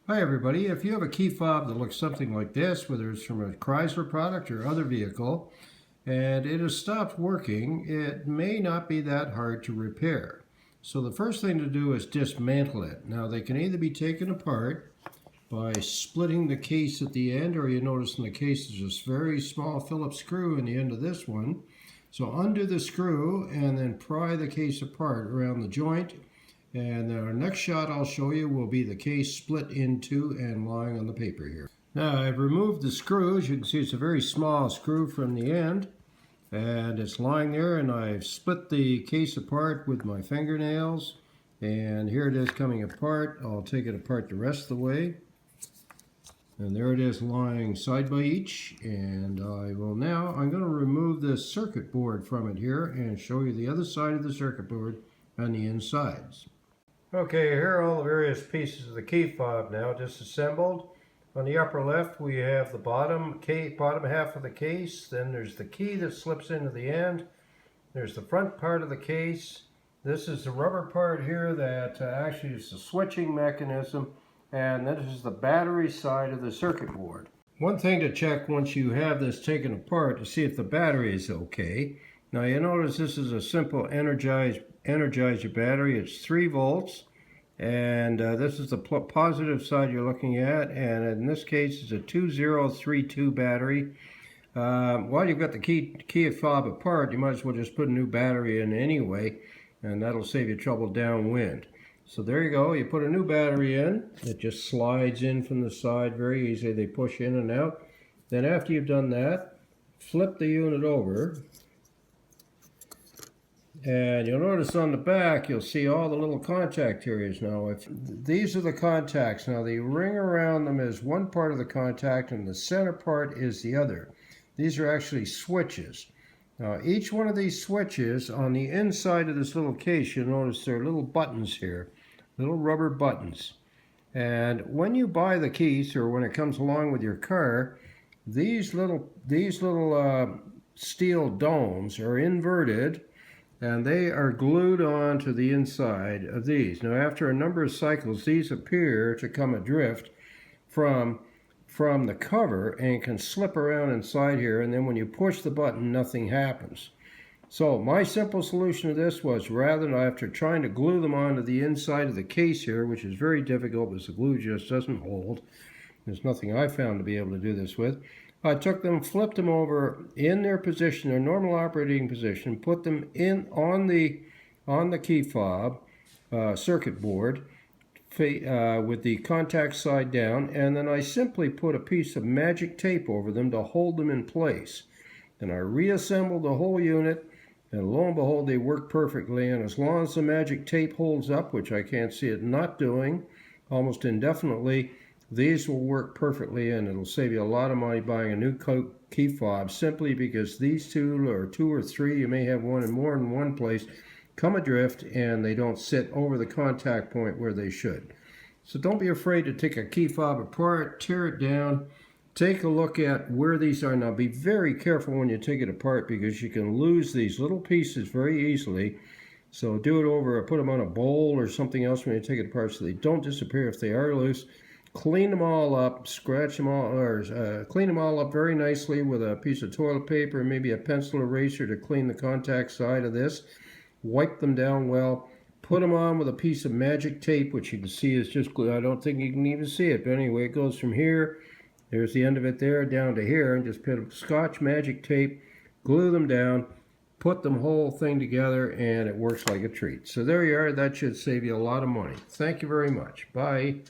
Hi everybody, if you have a key fob that looks something like this, whether it's from a Chrysler product or other vehicle, and it has stopped working, it may not be that hard to repair. So the first thing to do is dismantle it. Now they can either be taken apart by splitting the case at the end, or you notice in the case there's this very small Phillips screw in the end of this one. So undo the screw and then pry the case apart around the joint. And our next shot I'll show you will be the case split in two and lying on the paper here. Now I've removed the screws. You can see it's a very small screw from the end. And it's lying there, and I've split the case apart with my fingernails. And here it is coming apart. I'll take it apart the rest of the way. And there it is lying side by each. And I'm going to remove this circuit board from it here and show you the other side of the circuit board on the insides. Okay, here are all the various pieces of the key fob now disassembled. On the upper left we have the bottom half of the case. Then there's the key that slips into the end. There's the front part of the case. This is the rubber part here that actually is the switching mechanism. And this is the battery side of the circuit board. One thing to check once you have this taken apart to see if the battery is okay. Now you notice this is a simple Energizer battery. It's 3 volts, and this is the positive side you're looking at, and in this case it's a 2032 battery. While you've got the key fob apart, you might as well just put a new battery in anyway, and that'll save you trouble downwind. So there you go, you put a new battery in. It just slides in from the side very easily. They push in and out. Then after you've done that, flip the unit over. And you'll notice on the back, you'll see all the little contact areas now. These are the contacts. Now the ring around them is one part of the contact and the center part is the other. These are actually switches. Now each one of these switches on the inside of this little case, you'll notice there are little buttons here, little rubber buttons. And when you buy the keys, or when it comes along with your car, these little steel domes are inverted, and they are glued onto the inside of these. Now after a number of cycles, these appear to come adrift from the cover and can slip around inside here, and then when you push the button, nothing happens. So my simple solution to this was, rather than after trying to glue them onto the inside of the case here, which is very difficult because the glue just doesn't hold, there's nothing I found to be able to do this with, I took them, flipped them over in their position, their normal operating position, put them in on the key fob circuit board with the contact side down, and then I simply put a piece of magic tape over them to hold them in place. And I reassembled the whole unit, and lo and behold, they work perfectly. And as long as the magic tape holds up, which I can't see it not doing almost indefinitely, these will work perfectly, and it'll save you a lot of money buying a new key fob, simply because these two or three, you may have one in more than one place, come adrift and they don't sit over the contact point where they should. So don't be afraid to take a key fob apart, tear it down, take a look at where these are. Now be very careful when you take it apart, because you can lose these little pieces very easily. So do it over, put them on a bowl or something else when you take it apart so they don't disappear if they are loose. Clean them all up, scratch them all, or clean them all up very nicely with a piece of toilet paper, maybe a pencil eraser to clean the contact side of this. Wipe them down well. Put them on with a piece of magic tape, which you can see is just glue. I don't think you can even see it, but anyway, it goes from here, there's the end of it there, down to here, and just put a Scotch magic tape, glue them down, put the whole thing together, and it works like a treat. So there you are. That should save you a lot of money. Thank you very much. Bye.